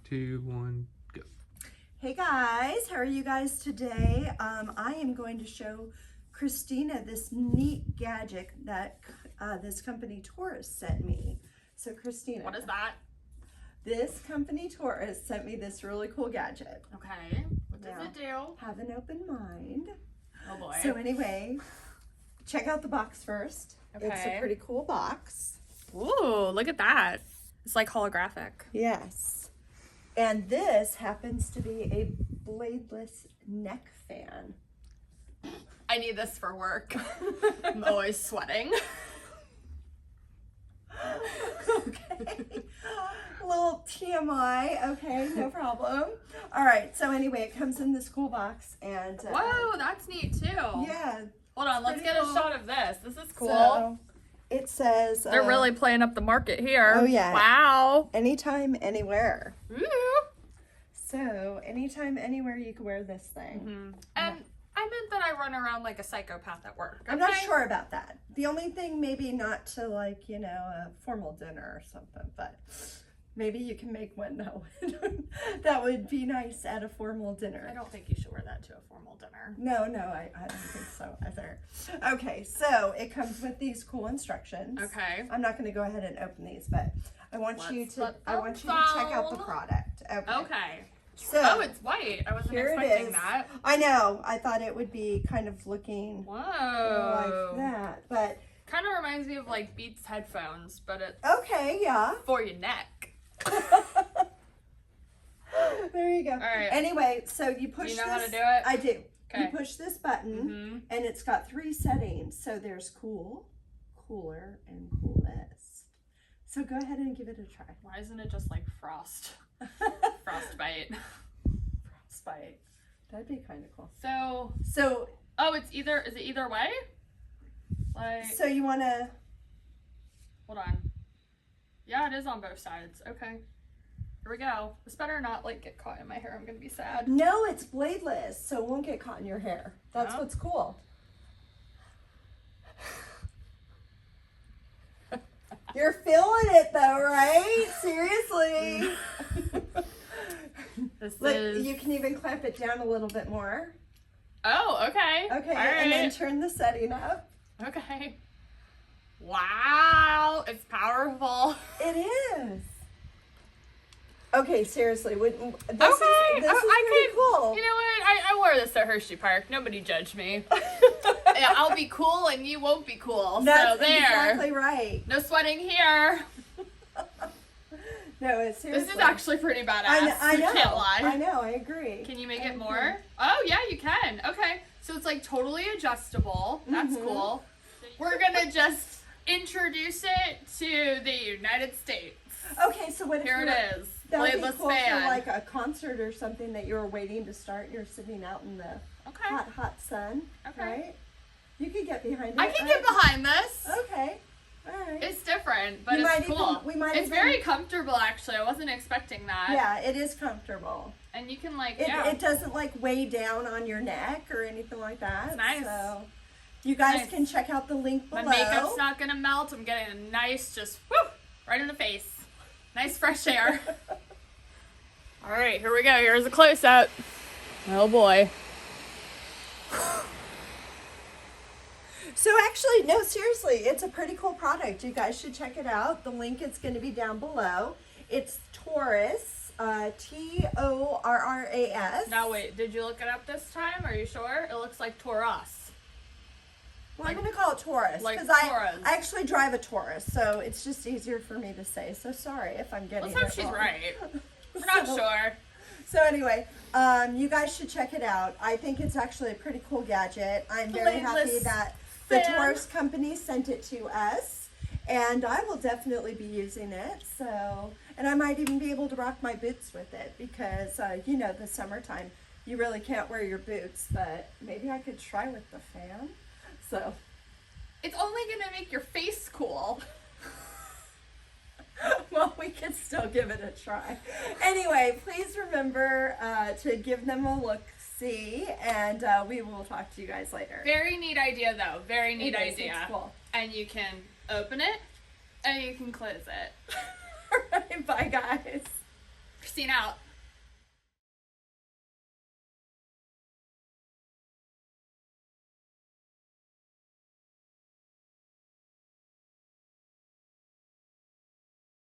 2, 1, go. Hey guys, how are you guys today? I am going to show Christina this neat gadget that this company Torras sent me. So Christina, what is that? This company Torras sent me this really cool gadget. Okay, what does it do? Have an open mind. Oh boy. So anyway, check out the box first. Okay. It's a pretty cool box. Ooh, look at that. It's like holographic. Yes. And this happens to be a bladeless neck fan. I need this for work. I'm always sweating. Okay. A little TMI. Okay, no problem. All right. So anyway, it comes in this cool box, and Whoa, that's neat too. yeah. Hold on, let's get cool. a shot of this. This is cool. So it says they're really playing up the market here. Oh yeah. Wow. Anytime, anywhere. Ooh. So anytime, anywhere, you can wear this thing. Mm-hmm. And I meant that I run around like a psychopath at work. Okay? I'm not sure about that. The only thing, maybe not to like, you know, a formal dinner or something, but maybe you can make one. No, that would be nice at a formal dinner. I don't think you should wear that to a formal dinner. No, I don't think so either. Okay, so it comes with these cool instructions. Okay. I'm not going to go ahead and open these, but I want you to let check out the product. Okay. Okay. So oh, it's white. I wasn't here it expecting is. that. I know. I thought it would be kind of looking Whoa. like that, but Kind of reminds me of like Beats headphones, but it's okay, yeah. for your neck. There you go. All right. Anyway, so you push Do you know this. how to do it? I do. Okay. You push this button, and it's got 3 settings. So there's cool, cooler, and coolest. So go ahead and give it a try. Why isn't it just like frost? Frostbite. Frostbite. That'd be kind of cool. So, oh, is it either way? Like, so you want to, hold on. Yeah, it is on both sides. Okay. Here we go. This better not like get caught in my hair. I'm gonna be sad. no, it's bladeless, so it won't get caught in your hair. That's Oh. what's cool. You're feeling it though, right? Seriously. Look, you can even clamp it down a little bit more. Oh, okay. Okay, All right. and then turn the setting up. Okay. Wow, it's powerful. It is. Okay, seriously, this is pretty cool. You know what? I wore this at Hershey Park. Nobody judged me. Yeah, I'll be cool and you won't be cool. That's so there. exactly right. No sweating here. No, it's seriously. This is actually pretty badass. I know. Can't lie. I know. I agree. Can you make I it agree. more? Oh yeah, you can. Okay, so it's like totally adjustable. That's cool. We're gonna just introduce it to the United States. Okay, so what if Here you're, it is. that would be Bladeless cool fan. for like a concert or something that you're waiting to start and you're sitting out in the Okay. hot sun. Okay. Right? You could get behind it. I can right? get behind this. Okay. All right. It's different, but We might it's cool. even- we might it's even- very comfortable, actually. I wasn't expecting that. Yeah, it is comfortable. And you can like, It doesn't like weigh down on your neck or anything like that. It's nice. So you guys Nice. can check out the link below. My makeup's not gonna melt. I'm getting a nice, just whoo, right in the face. Nice fresh air. All right, here we go. Here's a close up. Oh boy. So actually, no, seriously, it's a pretty cool product. You guys should check it out. The link is going to be down below. It's Torras, Torras. Now wait, did you look it up this time? Are you sure? It looks like Torras. Well, I'm going to call it Torras like because Torras. I actually drive a Taurus, so it's just easier for me to say. So sorry if I'm getting Let's hope it she's wrong. right. We're not So- sure. So anyway, you guys should check it out. I think it's actually a pretty cool gadget. I'm very happy Bladeless that the fan. Torras company sent it to us, and I will definitely be using it. So, and I might even be able to rock my boots with it because, you know, the summertime, you really can't wear your boots, but maybe I could try with the fan. So, It's only gonna make your face cool. well, we can still give it a try. Anyway, please remember to give them a look-see, and we will talk to you guys later. Very neat idea, though. Very neat It is, idea. it's cool. And you can open it, and you can close it. All right, bye, guys. See scene out.